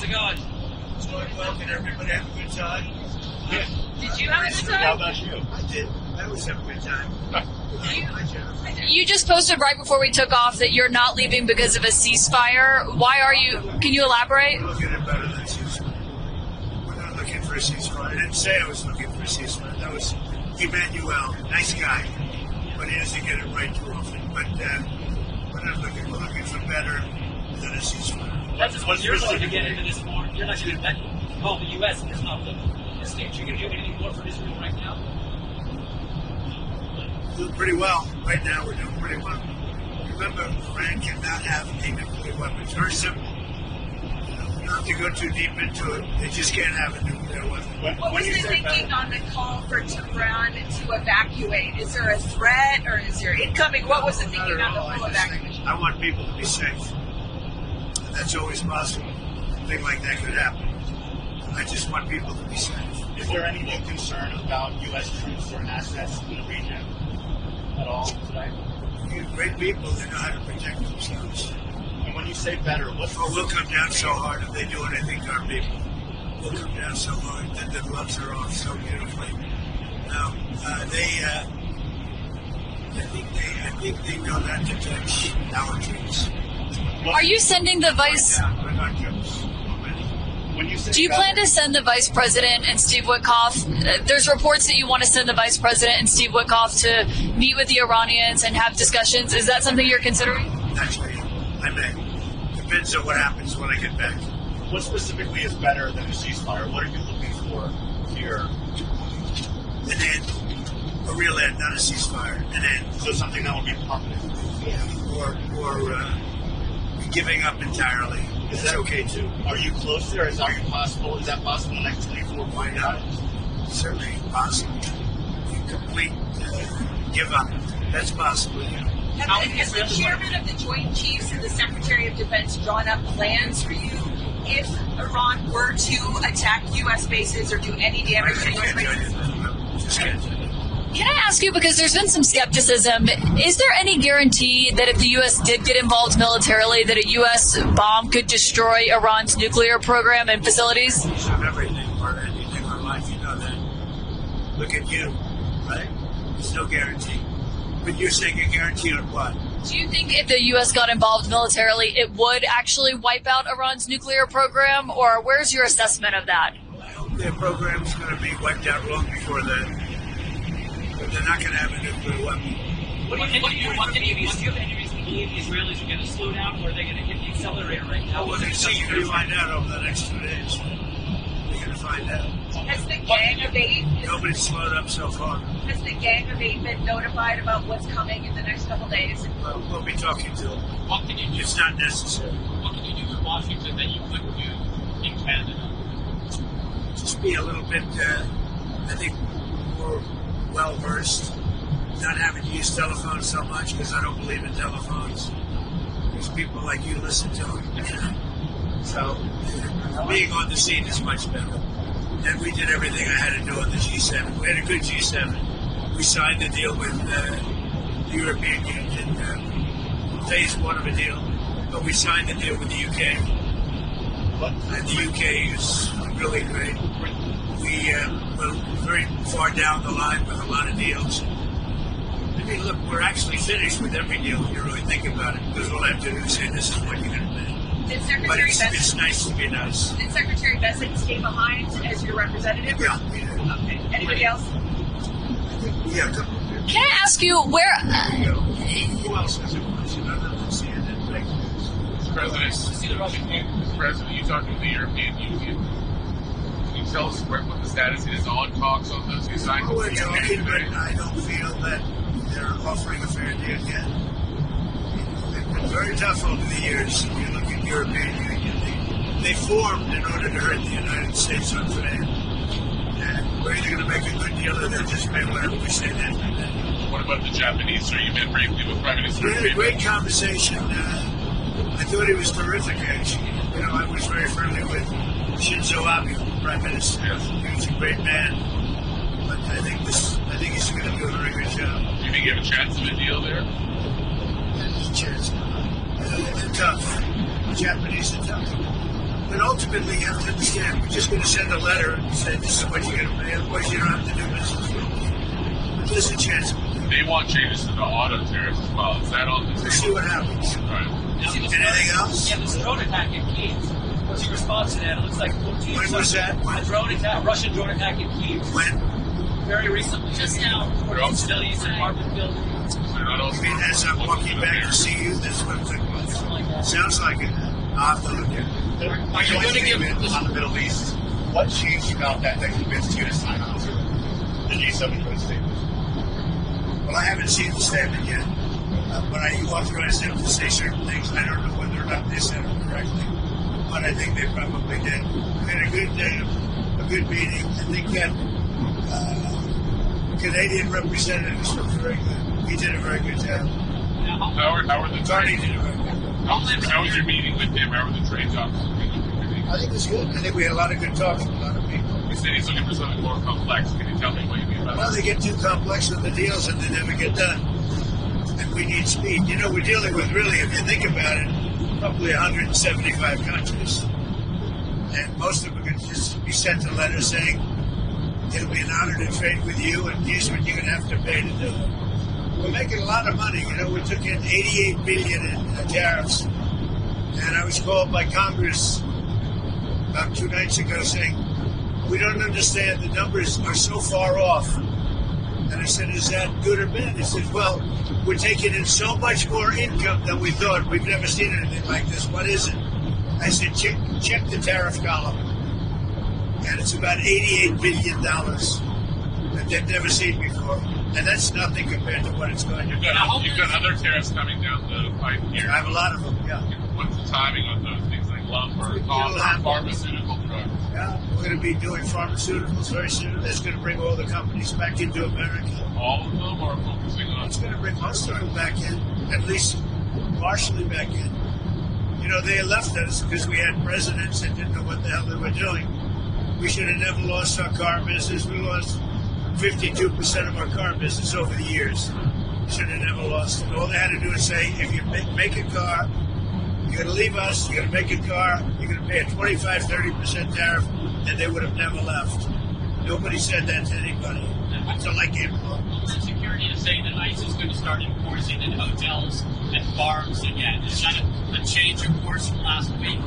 How's it going? It's going well. Did everybody have a good time? Yeah. Did you have a good time? How about you? I did. I always have a good time. You just posted right before we took off that you're not leaving because of a ceasefire. Why are you? Can you elaborate? We're looking at better than ceasefire. We're not looking for a ceasefire. I didn't say I was looking for a ceasefire. That was Emmanuel. Nice guy. But he doesn't get it right too often. But we're not looking. We're looking for better than a ceasefire. That's what you're going to get into this war. You're not going to involve the U.S. in this conflict. The States, you can do anything more for Israel right now? Doing pretty well. Right now, we're doing pretty well. Remember, Iran cannot have a nuclear weapon. It's very simple. You don't have to go too deep into it. They just can't have a nuclear weapon. What was the thinking on the call for Tehran to evacuate? Is there a threat or is there incoming? What was the thinking on the full evacuation? I want people to be safe. And that's always possible. A thing like that could happen. I just want people to be safe. Is there any new concern about U.S. troops or assets in the region at all today? You're great people that know how to protect themselves. And when you say better, what's We'll come down so hard if they do anything to our people. We'll come down so hard that the gloves are off so beautifully. Now, I think they know not to touch our troops. Are you sending the vice? We're not jokes. when you say Do you plan to send the vice president and Steve Witkoff? There's reports that you want to send the vice president and Steve Witkoff to meet with the Iranians and have discussions. Is that something you're considering? Actually, I may. Depends on what happens when I get back. what specifically is better than a ceasefire? What are you looking for here? An end. A real end, not a ceasefire. An end. So something that will be permanent. Or giving up entirely. Is that okay too? Are you close there? Is that possible? Is that possible in the next 24 Why not? Certainly possible. Complete give up. That's possible. Yeah. Has the chairman of the Joint Chiefs and the Secretary of Defense drawn up plans for you if Iran were to attack U.S. bases or do any damage to U.S. bases? Just can't do it. Can I ask you, because there's been some skepticism, is there any guarantee that if the U.S. did get involved militarily, that a U.S. bomb could destroy Iran's nuclear program and facilities? Of everything, part of anything in our life, you know that. Look at you, right? There's no guarantee. But you're saying a guarantee on what? Do you think if the U.S. got involved militarily, it would actually wipe out Iran's nuclear program? Or where's your assessment of that? I hope their program's going to be wiped out long before that. But they're not going to have a nuclear weapon. What do you want? Do you have any reason to believe the Israelis are going to slow down, or are they going to hit the accelerator right now? Well, you're going to find out over the next 2 days. You're going to find out. Has the gang of eight? Nobody's slowed up so far. Has the gang of eight been notified about what's coming in the next couple days? We'll be talking to them. What can you do? It's not necessary. What can you do in Washington that you couldn't do in Canada? Just be a little bit, I think, more well-versed. Not having to use telephones so much because I don't believe in telephones. There's people like you listen to them. So being on the scene is much better. And we did everything I had to do on the G7. We had a good G7. We signed the deal with the European Union, phase one of a deal. But we signed the deal with the UK. And the UK is really great. We're very far down the line with a lot of deals. I mean, look, we're actually finished with every deal if you really think about it, because all I have to do is say this is what you're going to pay. But it's nice to be nice. Did Secretary Bessent stay behind as your representative? Yeah. Okay. Anybody else? Yeah, a couple of people. Can I ask you where... Who else has a question other than CNN? Mr. President, you talked to the European Union. Can you tell us what the status is on talks on those two sides? We're talking, but I don't feel that they're offering a fair deal yet. They've been very tough over the years. If you look at European Union, they formed in order to hurt the United States unfair. And we're either going to make a good deal or they'll just pay whatever we say then. What about the Japanese? Sir, you met briefly with Prime Minister. We had a great conversation. I thought he was terrific, actually. You know, I was very friendly with Shinzo Abe, the Prime Minister. Yes. He was a great man. But I think he's going to do a very good job. Do you think you have a chance of a deal there? There's a chance. They're tough. The Japanese are tough. But ultimately, you have to understand, we're just going to send a letter and say, this is what you're going to pay. Otherwise, you don't have to do business with us. But there's a chance. They want changes to the auto tariffs as well. Is that on the We'll see what happens. Right. Anything else? Yeah, this drone attack in Kyiv. What's your response to that? It looks like 14 When was that? A drone attack, Russian drone attack in Kyiv. When? Very recently. Just now. Still using apartment building. I mean, as I'm walking back to see you, that's what I'm thinking. Something like that. Sounds like it. I'll have to look at it. Are you going to give on the Middle East? What changed about that convinced you to sign on to it? The G7 statement. Well, I haven't seen the statement yet. When I authorized them to say certain things, I don't know whether or not they said it correctly. But I think they probably did. We had a good meeting. I think that Canadian representatives were very good. He did a very good job. How are the Tony did a very good job. How was your meeting with him? How were the trade talks? I think it was good. I think we had a lot of good talks with a lot of people. He said he's looking for something more complex. Can you tell me what you mean by Well, that? they get too complex with the deals and they never get done. And we need speed. You know, we're dealing with really, if you think about it, probably 175 countries. And most of them are going to just be sent a letter saying, it'll be an honor to trade with you and here's what you're going to have to pay to do it. We're making a lot of money. You know, we took in $88 billion in tariffs. And I was called by Congress about 2 nights ago saying, we don't understand, the numbers are so far off. And I said, is that good or bad? He said, well, we're taking in so much more income than we thought. We've never seen anything like this. What is it? I said, check the tariff column. And it's about $88 billion that they've never seen before. And that's nothing compared to what it's going to be. You've got other tariffs coming down the pipe here. I have a lot of them, yeah. What's the timing on those things like lumber, copper, pharmaceutical drugs? Yeah, we're going to be doing pharmaceuticals very soon. That's going to bring all the companies back into America. All of them are focusing on. It's going to bring most of them back in, at least partially back in. You know, they left us because we had presidents that didn't know what the hell they were doing. We should have never lost our car business. We lost 52% of our car business over the years. Should have never lost it. All they had to do is say, if you make a car, you're going to leave us, you're going to make a car, you're going to pay a 25-30% tariff, and they would have never left. Nobody said that to anybody until I came along. Security is saying that ICE is going to start enforcing in hotels and farms again. Is that a change of course from last week?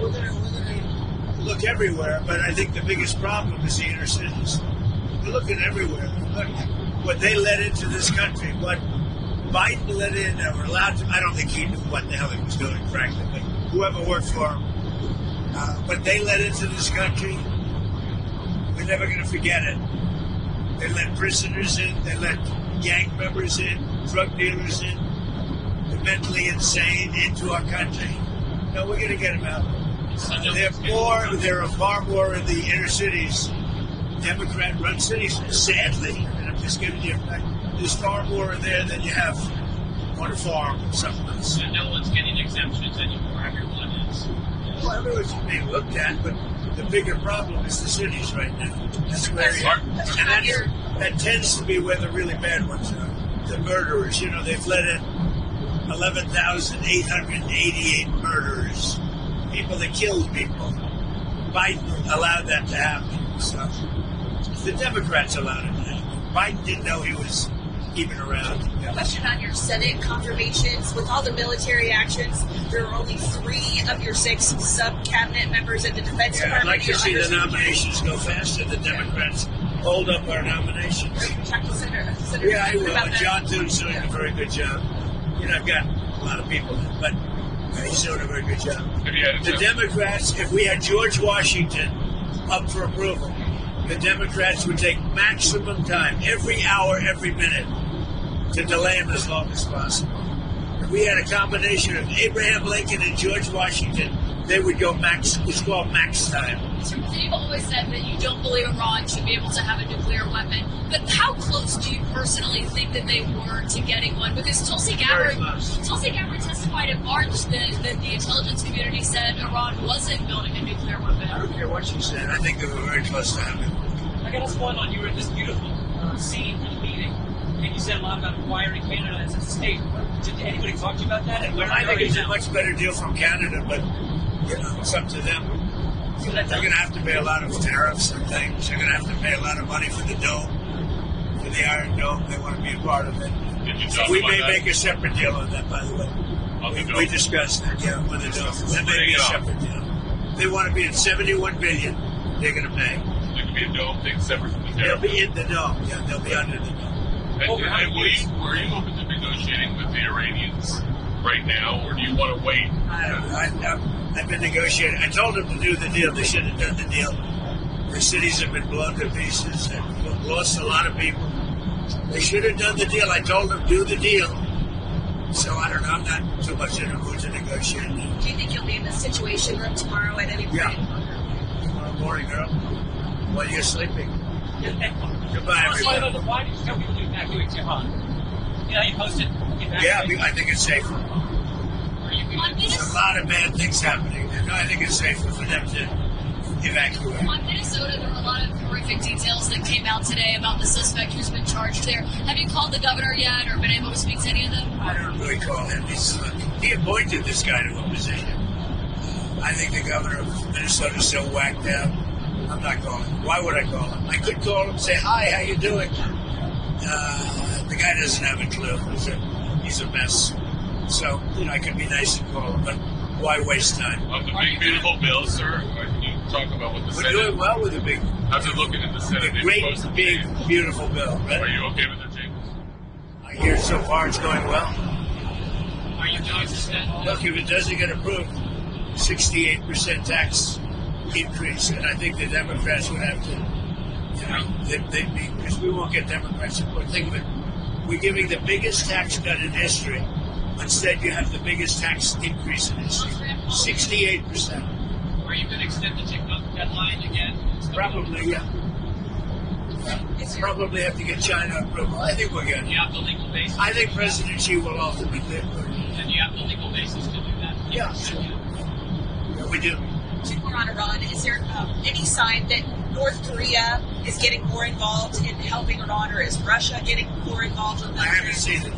We're going to look everywhere, but I think the biggest problem is the inner cities. We're looking everywhere. Look, what they let into this country, what Biden let in, that were allowed to, I don't think he knew what the hell he was doing, frankly, but whoever worked for him, what they let into this country, we're never going to forget it. They let prisoners in, they let gang members in, drug dealers in, the mentally insane into our country. No, we're going to get them out. There are far more in the inner cities, Democrat-run cities, sadly. And I'm just giving you a fact. There's far more in there than you have on a farm or someplace. And no one's getting exemptions anymore. Everyone is. Well, everyone's being looked at, but the bigger problem is the cities right now. That's where that tends to be where the really bad ones are. The murderers, you know, they've let in 11,888 murderers. People that killed people. Biden allowed that to happen. So the Democrats allowed it to happen. Biden didn't know he was even around. Question on your Senate confirmations. With all the military actions, there are only 3 of your 6 sub-cabinet members at the Defense I'd Department. like to see the nominations go faster. The Democrats hold up our nominations. Yeah, I will. John Thun's doing a very good job. You know, I've got a lot of people, but he's doing a very good job. The Democrats, if we had George Washington up for approval, the Democrats would take maximum time, every hour, every minute, to delay him as long as possible. If we had a combination of Abraham Lincoln and George Washington, they would go max, it's called max time. So you've always said that you don't believe Iran should be able to have a nuclear weapon, but how close do you personally think that they were to getting one? Because Tulsi Gabbard testified in March that the intelligence community said Iran wasn't building a nuclear weapon. I don't care what you said. I think they were very close to having one. I got us one on. You were in this beautiful scene for the meeting, and you said a lot about acquiring Canada as a state. Did anybody talk to you about that? And where I think it's a much better deal from Canada, but you know, it's up to them. They're going to have to pay a lot of tariffs and things. They're going to have to pay a lot of money for the dome, for the Iron Dome. They want to be a part of it. We may make a separate deal on that, by the way. We discussed that, yeah, with the dome. That may be a separate deal. They want to be at $71 billion. They're going to pay. There could be a dome thing separate from the They'll tariff. be in the dome. Yeah, they'll be under the dome. And were you open to negotiating with the Iranians right now, or do you want to wait? I've been negotiating. I told them to do the deal. They should have done the deal. The cities have been blown to pieces and lost a lot of people. They should have done the deal. I told them do the deal. So I don't know. I'm not too much in a mood to negotiate. Do you think you'll be in the Situation Room tomorrow at any point? Yeah. Tomorrow morning, girl. While you're sleeping. Goodbye, everybody. Why did you tell people to evacuate Tehran? You know, you posted. Yeah, I think it's safer. On There's a lot of bad things happening. No, I think it's safer for them to evacuate. On Minnesota, there were a lot of horrific details that came out today about the suspect who's been charged there. Have you called the governor yet or been able to speak to any of them? I don't really call him. He appointed this guy to a position. I think the governor of Minnesota is so whacked out. I'm not calling him. Why would I call him? I could call him and say, hi, how you doing? The guy doesn't have a clue. He's a mess. So, I could be nice and call him, but why waste time? On the big, beautiful bill, sir, can you talk about what the We're Senate... doing well with the big, How's it looking in the Senate? the great, big, beautiful bill, Are right? you okay with the changes? I hear so far it's going well. Are you going to send? Look, if it doesn't get approved, 68% tax increase, and I think the Democrats would have to, they'd be, because we won't get Democrat support. Think of it, we're giving the biggest tax cut in history. Instead, you have the biggest tax increase in history, 68%. Are you going to extend the TikTok deadline again? Probably, yeah. Probably have to get China approval. I think we're Do good. you have the legal basis? I think President Xi will ultimately approve. And you have the legal basis to do that? Yeah, sure. Yeah, we do. More on Iran, is there any sign that North Korea is getting more involved in helping Iran, or is Russia getting more involved in that? I haven't seen it.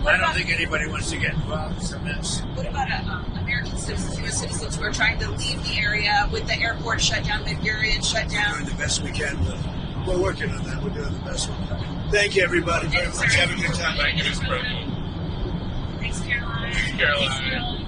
I don't think anybody wants to get involved. It's a mess. What about American citizens, U.S. citizens who are trying to leave the area with the airport shut down, Ben Gurion shut We're down? doing the best we can. We're working on that. We're doing the best we can. Thank you, everybody, very much. Have a good time. Thank you, Mr. President. Thanks, Caroline. Caroline.